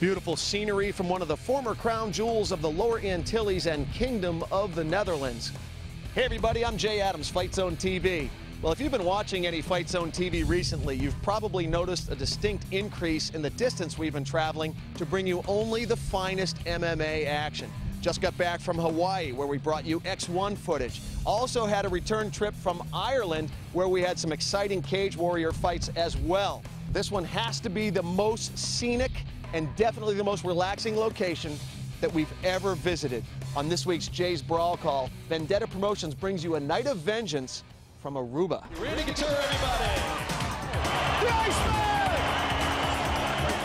Beautiful scenery from one of the former crown jewels of the Lower Antilles and Kingdom of the Netherlands. Hey everybody, I'm Jay Adams, Fight Zone TV. Well, if you've been watching any Fight Zone TV recently, you've probably noticed a distinct increase in the distance we've been traveling to bring you only the finest MMA action. Just got back from Hawaii, where we brought you X1 footage. Also had a return trip from Ireland, where we had some exciting Cage Warrior fights as well. This one has to be the most scenic and definitely the most relaxing location that we've ever visited. On this week's Jay's Brawl Call, Vendetta Promotions brings you a night of vengeance from Aruba. Ready to turn, everybody. The Iceman!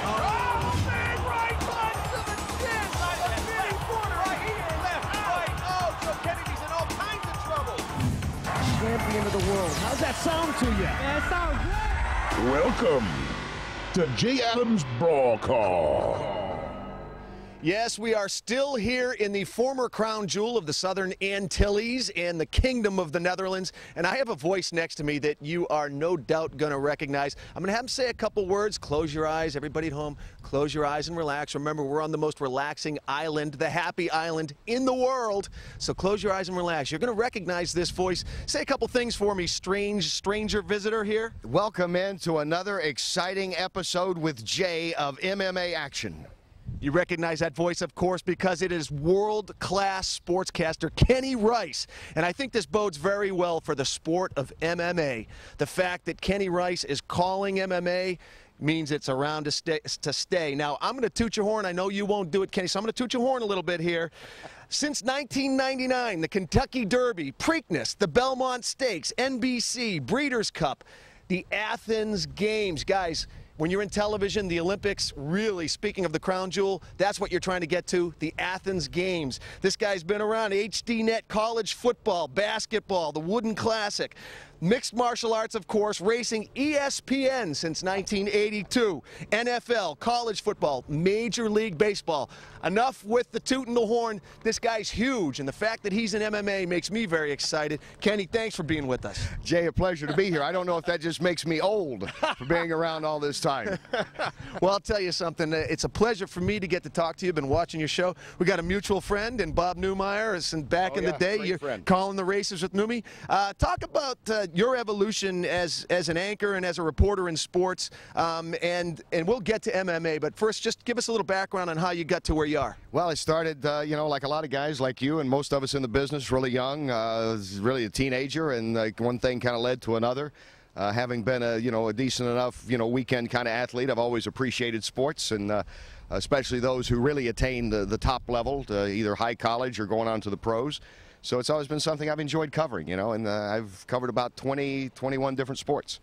Oh, big right punch to the chin! The big corner right here, left, right. Oh, Joe Kennedy's in all kinds of trouble. Champion of the world. How's that sound to you? Yeah, it sounds great. Welcome to Jay Adams Brawl Call. Yes, we are still here in the former crown jewel of the Southern Antilles and the Kingdom of the Netherlands, and I have a voice next to me that you are no doubt going to recognize. I'm going to have him say a couple words. Close your eyes, everybody at home. Close your eyes and relax. Remember, we're on the most relaxing island, the happy island in the world. So close your eyes and relax. You're going to recognize this voice. Say a couple things for me, stranger visitor here. Welcome into another exciting episode with Jay of MMA Action. You recognize that voice, of course, because it is world-class sportscaster Kenny Rice. And I think this bodes very well for the sport of MMA. The fact that Kenny Rice is calling MMA means it's around to stay. Now, I'm going to toot your horn. I know you won't do it, Kenny, so I'm going to toot your horn a little bit here. Since 1999, the Kentucky Derby, Preakness, the Belmont Stakes, NBC, Breeders' Cup, the Athens Games. Guys, when you're in television, the Olympics, really, speaking of the crown jewel, that's what you're trying to get to, the Athens Games. This guy's been around HDNet, college football, basketball, the Wooden Classic, mixed martial arts, of course, racing, ESPN since 1982, NFL, college football, Major League Baseball. Enough with the toot and the horn. This guy's huge, and the fact that he's in MMA makes me very excited. Kenny, thanks for being with us. Jay, a pleasure to be here. I don't know if that just makes me old for being around all this time. Well, I'll tell you something. It's a pleasure for me to get to talk to you. I've been watching your show. We got a mutual friend, and Bob Newmeyer. And back in the day, you're calling the races with Newmy. Talk about your evolution as an anchor and as a reporter in sports, and we'll get to MMA. But first, just give us a little background on how you got to where you are. Well, I started, you know, like a lot of guys like you and most of us in the business, really young, really a teenager, and like one thing kind of led to another. Having been a decent enough weekend kind of athlete, I've always appreciated sports, and especially those who really attain the top level, to either high college or going on to the pros. So it's always been something I've enjoyed covering, and I've covered about 21 different sports.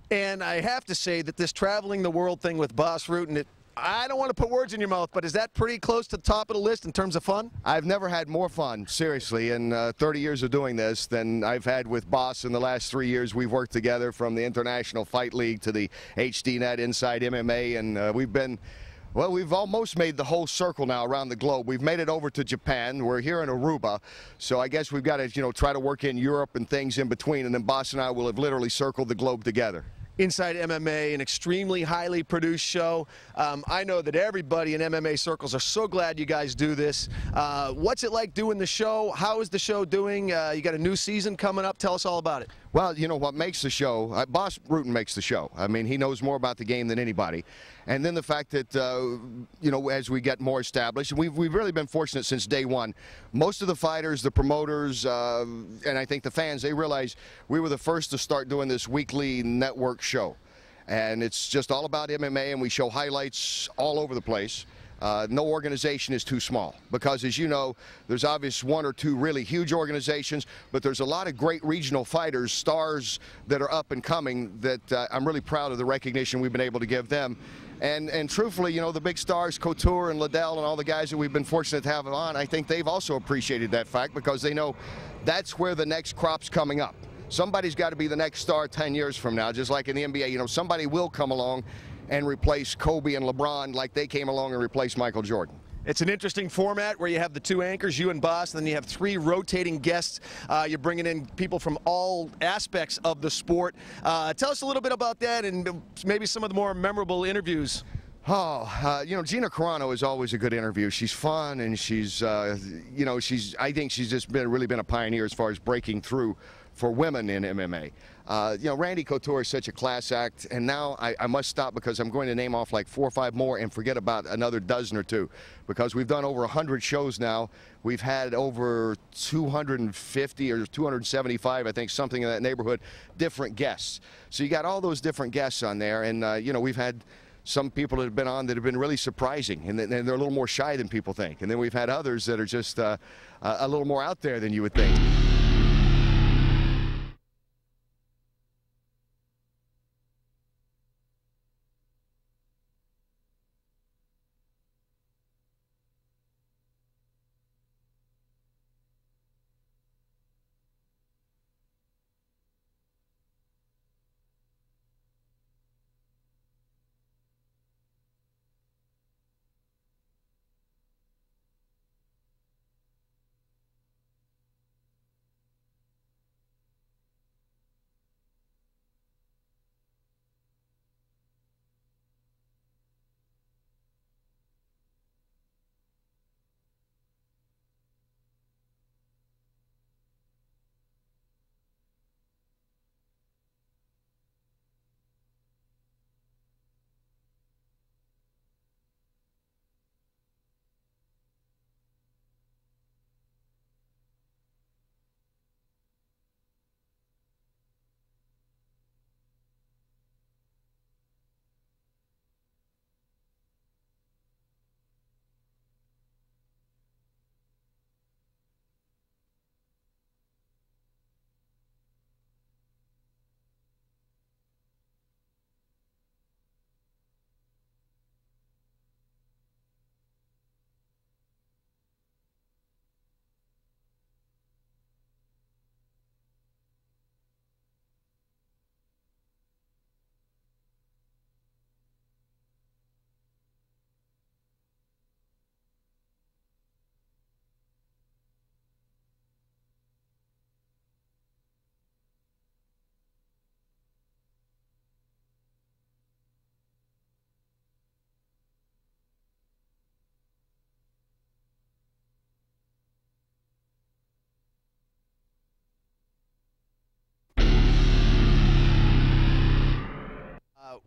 And I have to say that this traveling the world thing with Boss Rutan, I don't want to put words in your mouth, but is that pretty close to the top of the list in terms of fun? I've never had more fun, seriously, in 30 years of doing this than I've had with Boss in the last 3 years. We've worked together from the International Fight League to the HDNet Inside MMA, and we've almost made the whole circle now around the globe. We've made it over to Japan. We're here in Aruba, so I guess we've got to try to work in Europe and things in between, and then Boss and I will have literally circled the globe together. Inside MMA, an extremely highly produced show. I know that everybody in MMA circles are so glad you guys do this. What's it like doing the show? How is the show doing? You got a new season coming up. Tell us all about it. Well, what makes the show, Boss Rutan makes the show. I mean, he knows more about the game than anybody. And then the fact that, as we get more established, and we've really been fortunate since day one. Most of the fighters, the promoters, and I think the fans, they realize we were the first to start doing this weekly network show. And it's just all about MMA, and we show highlights all over the place. No organization is too small, because as you know, there's obviously one or two really huge organizations, but there's a lot of great regional fighters, stars that are up and coming that I'm really proud of the recognition we've been able to give them. And truthfully, the big stars, Couture and Liddell and all the guys that we've been fortunate to have on, I think they've also appreciated that fact, because they know that's where the next crop's coming up. Somebody's got to be the next star 10 years from now, just like in the NBA. Somebody will come along and replace Kobe and LeBron like they came along and replaced Michael Jordan. It's an interesting format where you have the two anchors, you and Boss, and then you have three rotating guests. You're bringing in people from all aspects of the sport. Tell us a little bit about that and maybe some of the more memorable interviews. Gina Carano is always a good interview. She's fun, and she's, I think she's just really been a pioneer as far as breaking through for women in MMA. Randy Couture is such a class act, and now I must stop because I'm going to name off like 4 or 5 more and forget about another dozen or two, because we've done over 100 shows now. We've had over 250 or 275, I think, something in that neighborhood, different guests. So you got all those different guests on there, and we've had some people that have been on that have been really surprising, and they're a little more shy than people think. And then we've had others that are just a little more out there than you would think.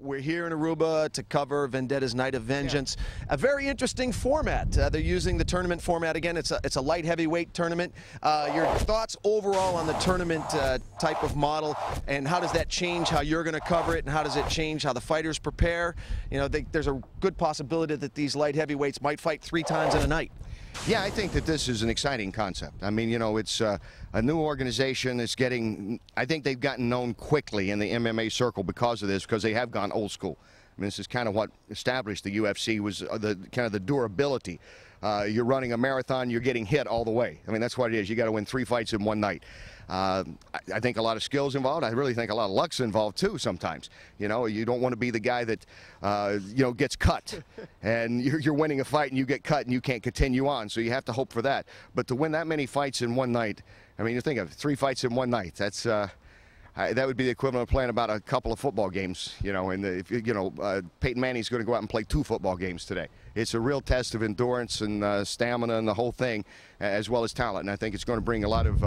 We're here in Aruba to cover Vendetta's Night of Vengeance. A very interesting format. They're using the tournament format again. It's a light heavyweight tournament. Your thoughts overall on the tournament type of model, and how does that change how you're going to cover it, and how does it change how the fighters prepare? There's a good possibility that these light heavyweights might fight 3 times in a night. Yeah, I think that this is an exciting concept. I mean, it's a new organization. It's I think they've gotten known quickly in the MMA circle because of this, because they have gone old school. I mean, this is kind of what established the UFC, was the durability. You're running a marathon, you're getting hit all the way. I mean, that's what it is. You got to win 3 fights in one night. I think a lot of skills involved. I really think a lot of luck's involved too sometimes. You don't want to be the guy that gets cut and you're winning a fight and you get cut and you can't continue on, so you have to hope for that. But to win that many fights in one night, I mean, you think of 3 fights in one night, that's that would be the equivalent of playing about a couple of football games, and Peyton Manning's going to go out and play 2 football games today. It's a real test of endurance and stamina and the whole thing, as well as talent. And I think it's going to bring a lot of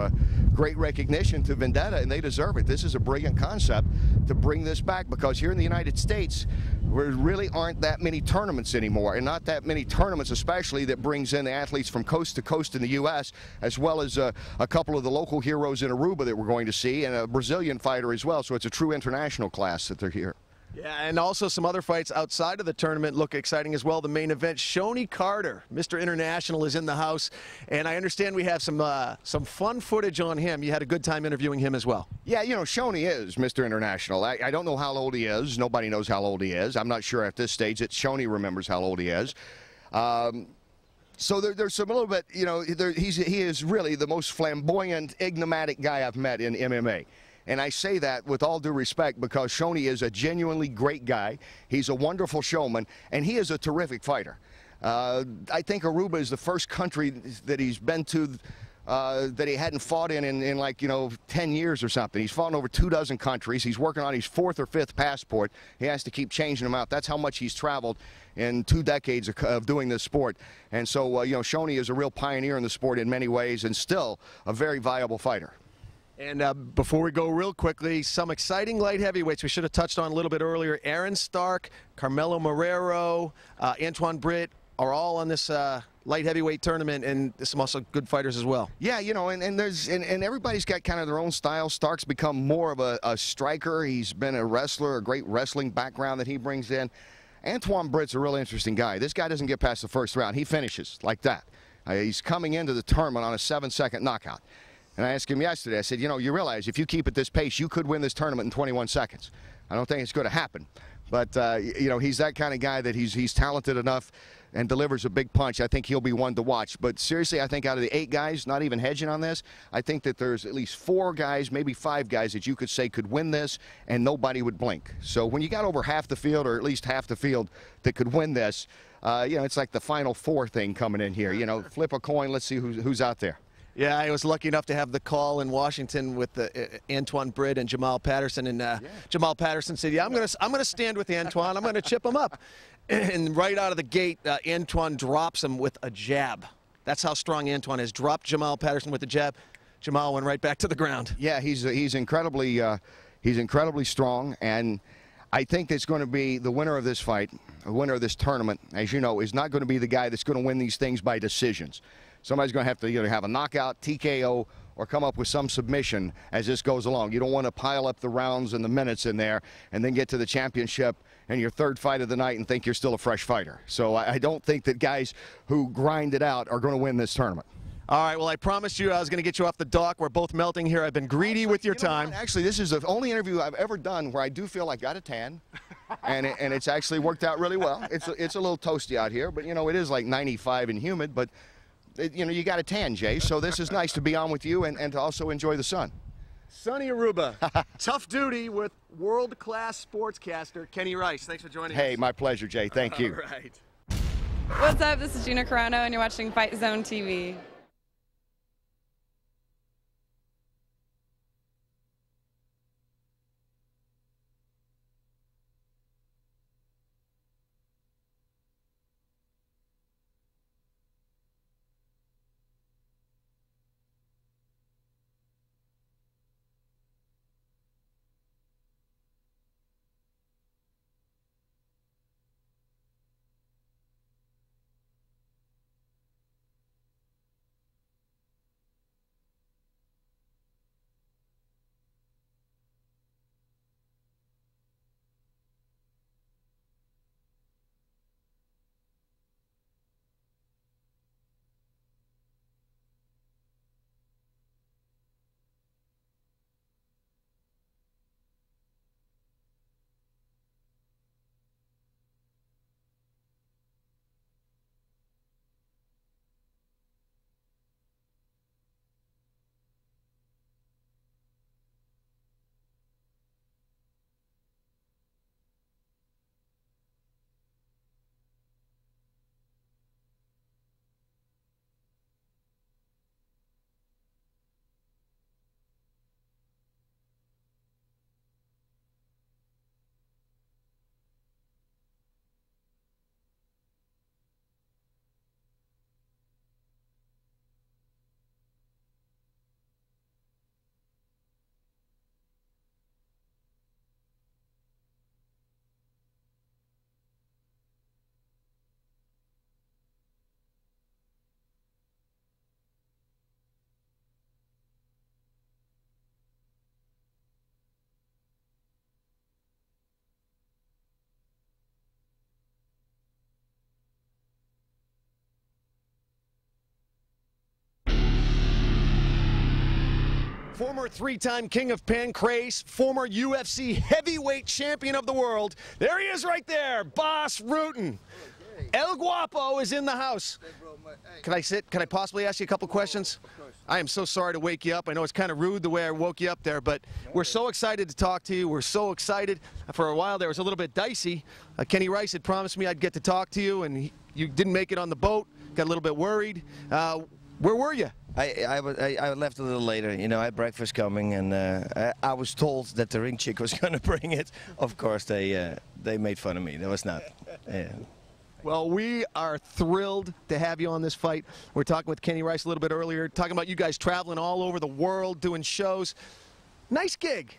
great recognition to Vendetta, and they deserve it. This is a brilliant concept to bring this back, because here in the United States, there really aren't that many tournaments anymore, and not that many tournaments especially that brings in the athletes from coast to coast in the U.S., as well as a couple of the local heroes in Aruba that we're going to see, and a Brazilian fighter as well. So it's a true international class that they're here. Yeah, and also some other fights outside of the tournament look exciting as well. The main event, Shoney Carter, Mr. International, is in the house, and I understand we have some fun footage on him. You had a good time interviewing him as well. Yeah, Shoney is Mr. International. I don't know how old he is. Nobody knows how old he is. I'm not sure at this stage that Shoney remembers how old he is. So there's some little bit, he is really the most flamboyant, enigmatic guy I've met in MMA. And I say that with all due respect, because Shoney is a genuinely great guy. He's a wonderful showman, and he is a terrific fighter. I think Aruba is the first country that he's been to that he hadn't fought in like, 10 years or something. He's fought in over 24 countries. He's working on his 4th or 5th passport. He has to keep changing them out. That's how much he's traveled in 2 decades of doing this sport. And so, Shoney is a real pioneer in the sport in many ways and still a very viable fighter. And before we go real quickly, some exciting light heavyweights we should have touched on a little bit earlier. Aaron Stark, Carmelo Marrero, Antoine Britt are all on this light heavyweight tournament, and there's some also good fighters as well. Yeah, and everybody's got kind of their own style. Stark's become more of a striker. He's been a wrestler, a great wrestling background that he brings in. Antoine Britt's a real interesting guy. This guy doesn't get past the first round. He finishes like that. He's coming into the tournament on a 7-second knockout. And I asked him yesterday, I said, you realize if you keep at this pace, you could win this tournament in 21 seconds. I don't think it's going to happen. But, he's that kind of guy that he's talented enough and delivers a big punch. I think he'll be one to watch. But seriously, I think out of the 8 guys, not even hedging on this, I think that there's at least 4 guys, maybe 5 guys that you could say could win this and nobody would blink. So when you got over half the field, or at least half the field that could win this, it's like the Final Four thing coming in here. Flip a coin, let's see who's out there. Yeah, I was lucky enough to have the call in Washington with Antoine Britt and Jamal Patterson, and Jamal Patterson said, "Yeah, I'm gonna stand with Antoine. I'm gonna chip him up." And right out of the gate, Antoine drops him with a jab. That's how strong Antoine is. Dropped Jamal Patterson with the jab. Jamal went right back to the ground. Yeah, he's incredibly strong, and I think it's going to be the winner of this fight, the winner of this tournament, as you know, is not going to be the guy that's going to win these things by decisions. Somebody's going to have to either have a knockout, TKO, or come up with some submission as this goes along. You don't want to pile up the rounds and the minutes in there and then get to the championship and your 3rd fight of the night and think you're still a fresh fighter. So I don't think that guys who grind it out are going to win this tournament. All right, well, I promised you I was going to get you off the dock. We're both melting here. I've been greedy with your time. Actually, this is the only interview I've ever done where I do feel like I got a tan, and it's actually worked out really well. It's a little toasty out here, but, it is like 95 and humid, but you got a tan, Jay, so this is nice to be on with you and to also enjoy the sun. Sunny Aruba, tough duty with world-class sportscaster Kenny Rice. Thanks for joining us. Hey, my pleasure, Jay. Thank you. All right. What's up? This is Gina Carano, and you're watching Fight Zone TV. Former 3-time King of Pancrase, former UFC heavyweight champion of the world. There he is right there, Bas Rutten. El Guapo is in the house. Can I sit? Can I possibly ask you a couple questions? I am so sorry to wake you up. I know it's kind of rude the way I woke you up there, but we're so excited to talk to you. We're so excited. For a while there, it was a little bit dicey. Kenny Rice had promised me I'd get to talk to you, and you didn't make it on the boat. Got a little bit worried. Where were you? I left a little later. You know, I had breakfast coming, and I was told that the ring chick was going to bring it. Of course, they made fun of me. That was not. Yeah. Well, we are thrilled to have you on this fight. We're talking with Kenny Rice a little bit earlier, talking about you guys traveling all over the world, doing shows. Nice gig.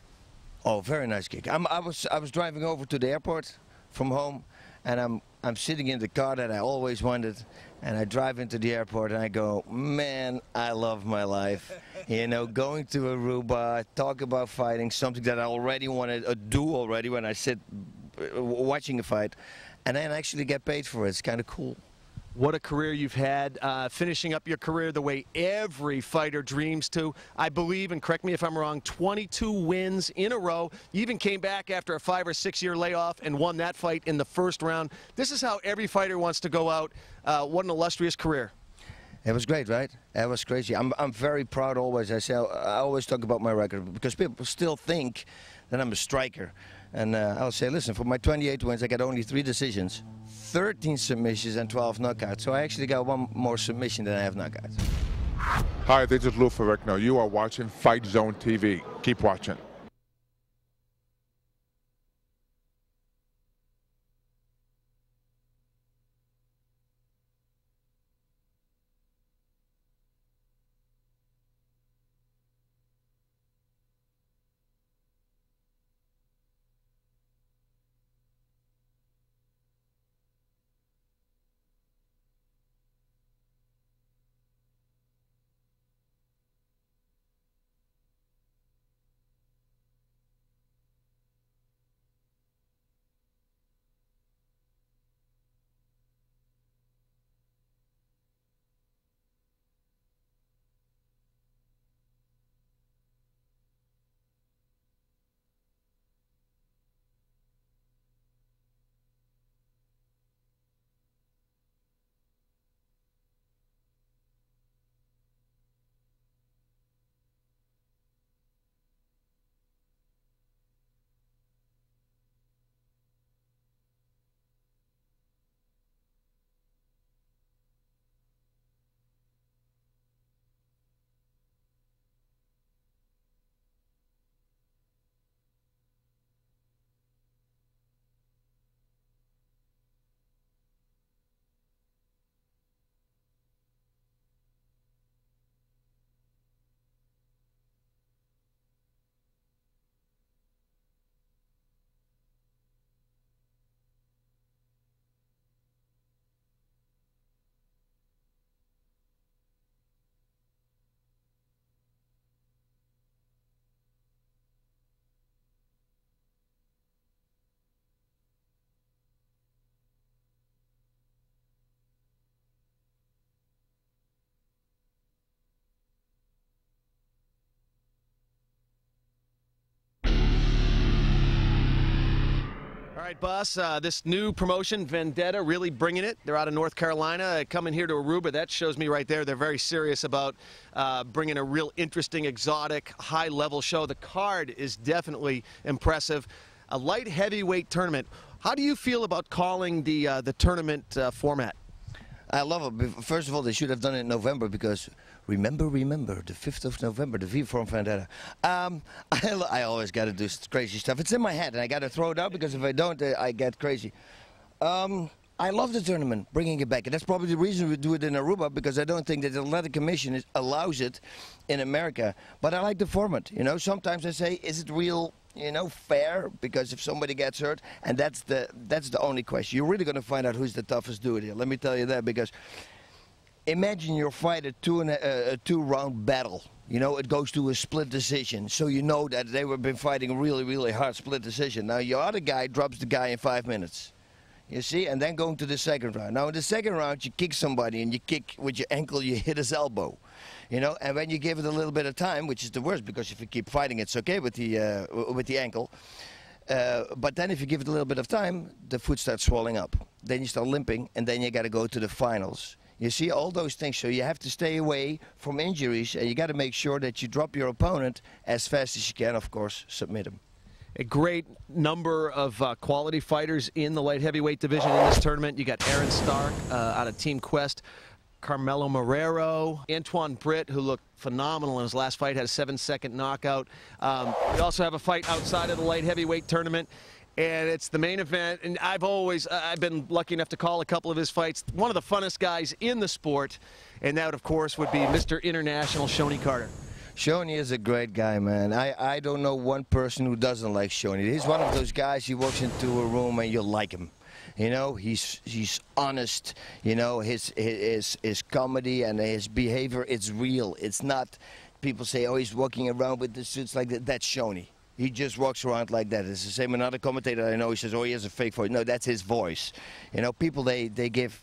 Oh, very nice gig. I was driving over to the airport from home, and I'm sitting in the car that I always wanted, and I drive into the airport and I go, man, I love my life. You know, going to Aruba, talk about fighting, something that I already wanted to do already when I sit watching a fight, and then actually get paid for it. It's kind of cool. What a career you've had, finishing up your career the way every fighter dreams to. I believe, and correct me if I'm wrong, 22 wins in a row. You even came back after a 5 or 6 year layoff and won that fight in the first round. This is how every fighter wants to go out. What an illustrious career. It was great, right? It was crazy. I'm very proud always. I always talk about my record because people still think that I'm a striker. And I'll say, listen, for my 28 wins, I got only 3 decisions, 13 submissions, and 12 knockouts. So I actually got 1 more submission than I have knockouts. Hi, this is Lou Ferrigno. You are watching Fight Zone TV. Keep watching. All right, boss, this new promotion, Vendetta, really bringing it. They're out of North Carolina, coming here to Aruba. That shows me right there they're very serious about bringing a real interesting, exotic, high-level show. The card is definitely impressive. A light heavyweight tournament. How do you feel about calling the tournament format? I love it. First of all, they should have done it in November because remember, the 5th of November, the V from Vendetta. I always got to do crazy stuff. It's in my head, and I got to throw it out because if I don't, I get crazy. I love the tournament, bringing it back. And that's probably the reason we do it in Aruba, because I don't think that the Athletic Commission allows it in America. But I like the format. You know, sometimes I say, is it real? You know, fair, because if somebody gets hurt, and that's the only question. You're really going to find out who's the toughest dude here. Let me tell you that, because imagine you fight a two-round battle. You know, it goes to a split decision, so you know that they have been fighting a really, really hard split decision. Now, your other guy drops the guy in 5 minutes. You see, and then going to the second round. Now, in the second round, you kick somebody, and you kick with your ankle, you hit his elbow. You know, and when you give it a little bit of time, which is the worst, because if you keep fighting, it's okay with the ankle. But then if you give it a little bit of time, the foot starts swelling up. Then you start limping, and then you got to go to the finals. You see, all those things. So you have to stay away from injuries, and you got to make sure that you drop your opponent as fast as you can, of course, submit him. A great number of quality fighters in the light heavyweight division in this tournament. You got Aaron Stark out of Team Quest. Carmelo Marrero, Antoine Britt, who looked phenomenal in his last fight, had a 7-second knockout. We also have a fight outside of the light heavyweight tournament, and it's the main event. And I've been lucky enough to call a couple of his fights. One of the funnest guys in the sport, and that, of course, would be Mr. International Shoney Carter. Shoney is a great guy, man. I don't know one person who doesn't like Shoney. He's one of those guys, he walks into a room and you like him. You know, he's honest. You know, his comedy and his behavior, it's real. It's not, people say, oh, he's walking around with the suits like that. That's Shoney. He just walks around like that. It's the same. Another commentator I know, he says, oh, he has a fake voice. No, that's his voice. You know, people, they give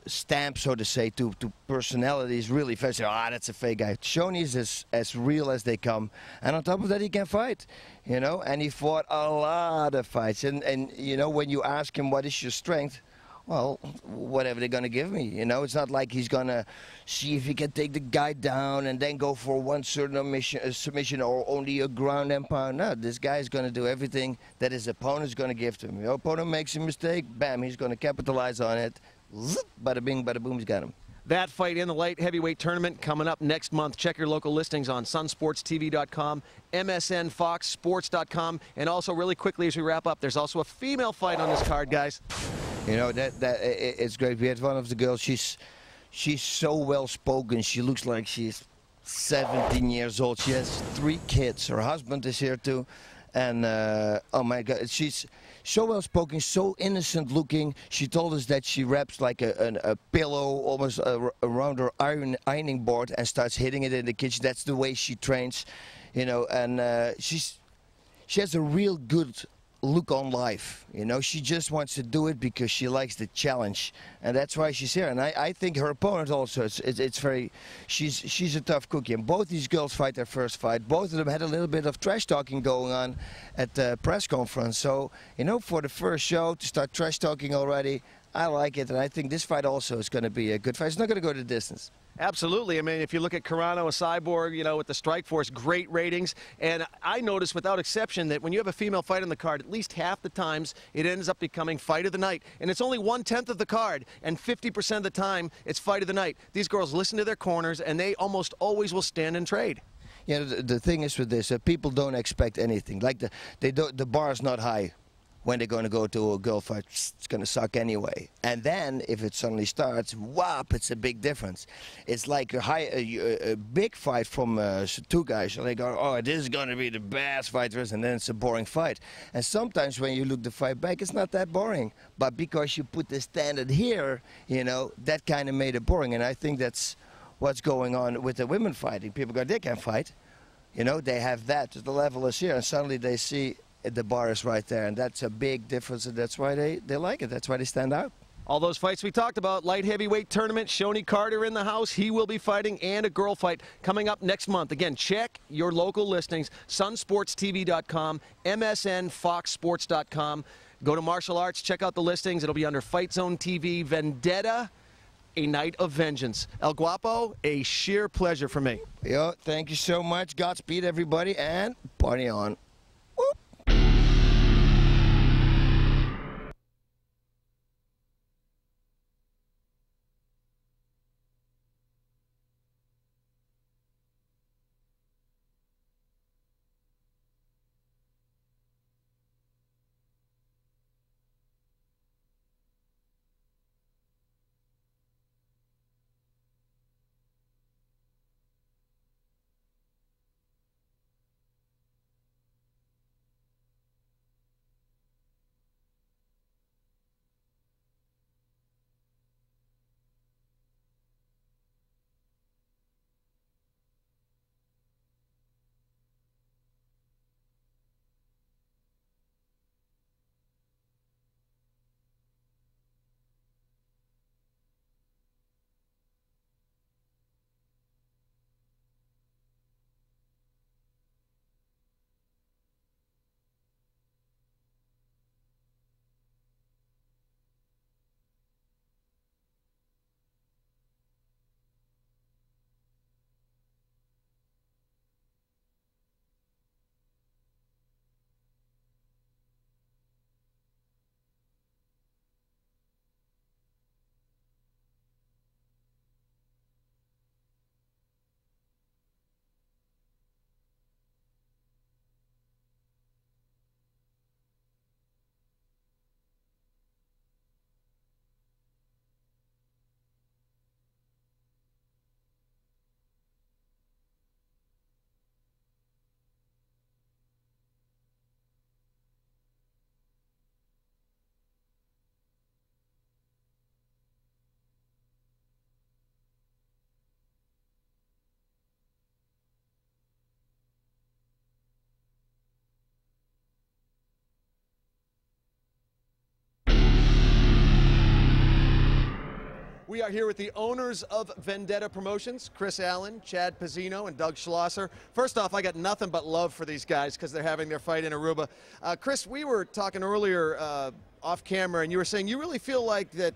stamps, so to say, to personalities really fast. Ah, that's a fake guy. Shoney is as real as they come. And on top of that, he can fight. You know, and he fought a lot of fights. And you know, when you ask him, what is your strength? Well, whatever they're going to give me. You know, it's not like he's going to see if he can take the guy down and then go for one certain submission or only a ground and pound. No, this guy is going to do everything that his opponent's going to give to him. Your opponent makes a mistake, bam, he's going to capitalize on it. Zip, bada bing, bada boom, he's got him. That fight in the light heavyweight tournament coming up next month. Check your local listings on sunsportstv.com, msnfoxsports.com, and also really quickly as we wrap up, there's also a female fight on this card, guys. You know, it's great. We had one of the girls, she's so well spoken. She looks like she's 17 years old. She has 3 kids. Her husband is here too. And oh my God, she's so well spoken, so innocent looking. She told us that she wraps like a pillow almost around her ironing board and starts hitting it in the kitchen. That's the way she trains, you know. And she has a real good look on life. You know, she just wants to do it because she likes the challenge, and that's why she's here. And I think her opponent also, it's very, she's a tough cookie. And both these girls fight their first fight. Both of them had a little bit of trash talking going on at the press conference. So, you know, for the first show to start trash talking already, I like it. And I think this fight also is going to be a good fight. It's not going to go the distance. Absolutely. I mean, if you look at Carano, a cyborg, you know, with the Strikeforce, great ratings. And I noticed without exception that when you have a female fight on the card, at least half the times it ends up becoming fight of the night. And it's only 1/10 of the card, and 50% of the time it's fight of the night. These girls listen to their corners, and they almost always will stand and trade. You know, the thing is with this, people don't expect anything. Like the bar is not high. When they're going to go to a girl fight, it's going to suck anyway. And then, if it suddenly starts, whop, it's a big difference. It's like a big fight from 2 guys. They go, oh, this is going to be the best fight, and then it's a boring fight. And sometimes when you look the fight back, it's not that boring. But because you put the standard here, you know, that kind of made it boring. And I think that's what's going on with the women fighting. People go, they can't fight. You know, they have that. The level is here, and suddenly they see the bar is right there, and that's a big difference, and that's why they like it. That's why they stand out. All those fights we talked about, light heavyweight tournament, Shoney Carter in the house. He will be fighting, and a girl fight coming up next month. Again, check your local listings, sunsportstv.com, msnfoxsports.com. Go to martial arts, check out the listings. It'll be under Fight Zone TV, Vendetta, a night of vengeance. El Guapo, a sheer pleasure for me. Yo, thank you so much. Godspeed, everybody, and party on. We are here with the owners of Vendetta Promotions, Chris Allen, Chad Pizzino, and Doug Schlosser. First off, I got nothing but love for these guys because they're having their fight in Aruba. Chris, we were talking earlier off camera, and you were saying you really feel like that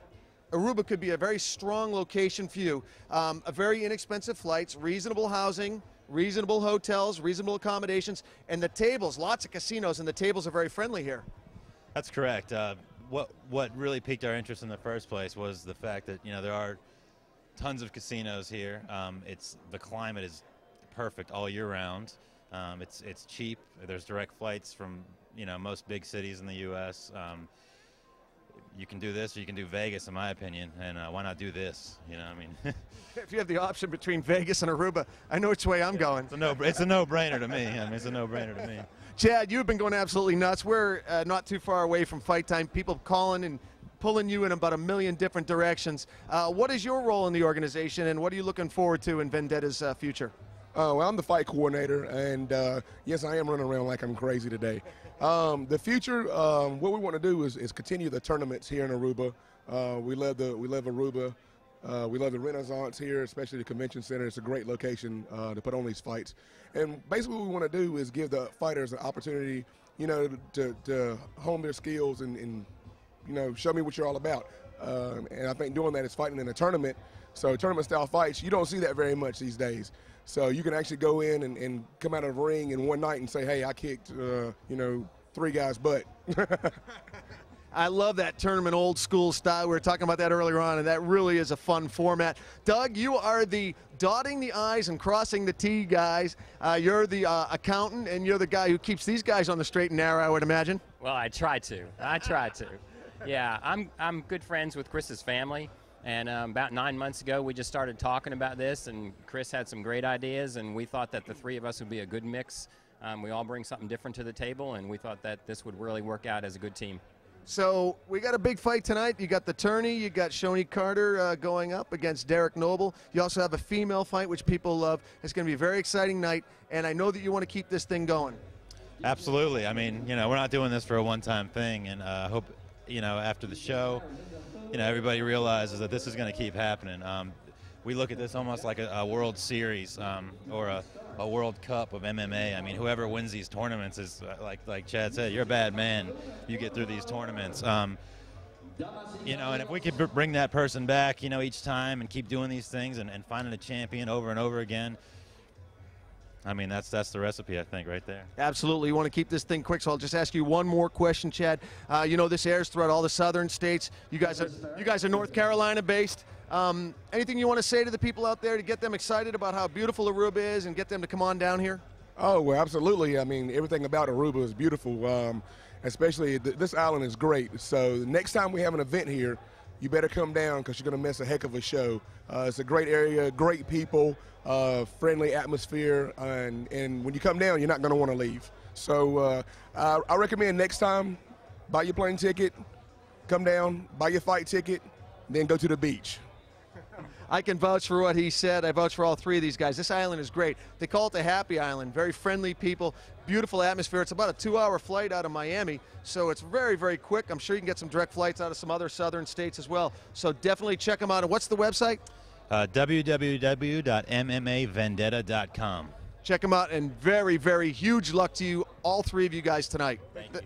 Aruba could be a very strong location for you. A very inexpensive flights, reasonable housing, reasonable hotels, reasonable accommodations, and the tables, lots of casinos, and the tables are very friendly here. That's correct. What really piqued our interest in the first place was the fact that there are tons of casinos here. The climate is perfect all year round. It's cheap. There's direct flights from most big cities in the U.S. You can do this or you can do Vegas, in my opinion, and why not do this? If you have the option between Vegas and Aruba, I know which way I'm going. It's a no-brainer to me. It's a no-brainer to me. Chad, you've been going absolutely nuts. We're not too far away from fight time. People calling and pulling you in about a million different directions. What is your role in the organization, and what are you looking forward to in Vendetta's future? Well, I'm the fight coordinator, and yes, I am running around like I'm crazy today. The future, what we want to do is continue the tournaments here in Aruba. We love Aruba. We love the Renaissance here, especially the convention center. It's a great location to put on these fights. And basically what we want to do is give the fighters an opportunity, to hone their skills and show me what you're all about. And I think doing that is fighting in a tournament. So tournament-style fights, you don't see that very much these days. So you can actually go in and come out of the ring in one night and say, hey, I kicked, 3 guys' butt. I love that tournament old school style. We were talking about that earlier on, and that really is a fun format. Doug, you are the dotting the I's and crossing the T guys. You're the accountant, and you're the guy who keeps these guys on the straight and narrow, I would imagine. Well, I try to. Yeah, I'm good friends with Chris's family, and about 9 months ago, we just started talking about this, and Chris had some great ideas, and we thought that the 3 of us would be a good mix. We all bring something different to the table, and we thought that this would really work out as a good team. So we got a big fight tonight. You got the tourney. You got Shoni Carter going up against Derek Noble. You also have a female fight, which people love. It's going to be a very exciting night, and I know that you want to keep this thing going. Absolutely. I mean, we're not doing this for a one-time thing, and I hope, after the show, everybody realizes that this is going to keep happening. We look at this almost like a World Series or a World Cup of MMA. I mean, whoever wins these tournaments is, like Chad said, you're a bad man. You get through these tournaments. And if we could bring that person back, each time and keep doing these things and finding a champion over and over again, I mean, that's the recipe, I think, right there. Absolutely. You want to keep this thing quick, so I'll just ask you one more question, Chad. This airs throughout all the southern states. You guys are North Carolina based. Anything you want to say to the people out there to get them excited about how beautiful Aruba is and get them to come on down here? Oh, well, absolutely. I mean, everything about Aruba is beautiful, especially this island is great. So next time we have an event here, you better come down because you're going to miss a heck of a show. It's a great area, great people, friendly atmosphere, and when you come down, you're not going to want to leave. So I recommend next time, buy your plane ticket, come down, buy your fight ticket, then go to the beach. I can vouch for what he said. I vouch for all 3 of these guys. This island is great. They call it the Happy Island. Very friendly people, beautiful atmosphere. It's about a 2-hour flight out of Miami, so it's very, very quick. I'm sure you can get some direct flights out of some other southern states as well. So definitely check them out. And what's the website? www.mmavendetta.com. Check them out, and very, very huge luck to you, all 3 of you guys tonight. Thank you.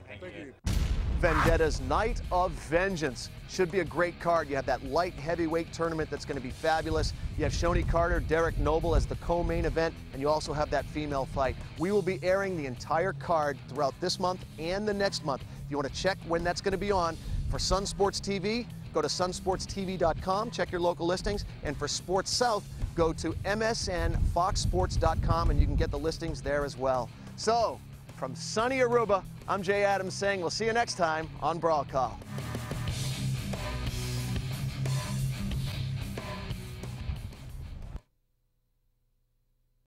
Vendetta's Night of Vengeance. Should be a great card. You have that light heavyweight tournament that's going to be fabulous. You have Shoni Carter, Derek Noble as the co-main event, and you also have that female fight. We will be airing the entire card throughout this month and the next month. If you want to check when that's going to be on, for Sun Sports TV, go to sunsportstv.com, check your local listings, and for Sports South, go to msnfoxsports.com, and you can get the listings there as well. So, from sunny Aruba, I'm Jay Adams saying we'll see you next time on BrawlCall.